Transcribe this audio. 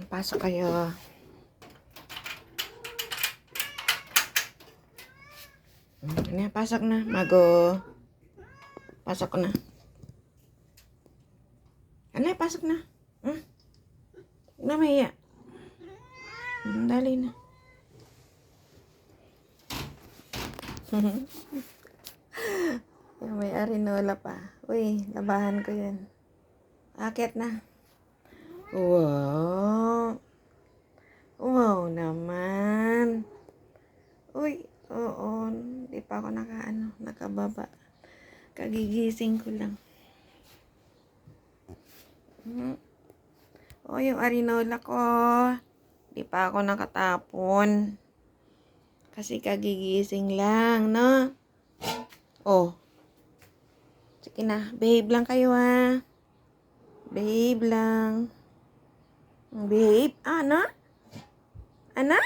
pasok kayo. Ano, pasok na. Mago. Pasok na. Ano, pasok na. Huwag na mahiya. Dali na. Yung may arinola pa. Uy, labahan ko yun. Akit na. Wow. Wow naman. Uy, oo. Di pa ako nakababa. Kagigising ko lang. Oh, yung arinola ko. Di pa ako nakatapon. Kasi kagigising lang, no? Oh. Sige na. Behave lang kayo, ha? Behave lang. Behave. Ano? Ano?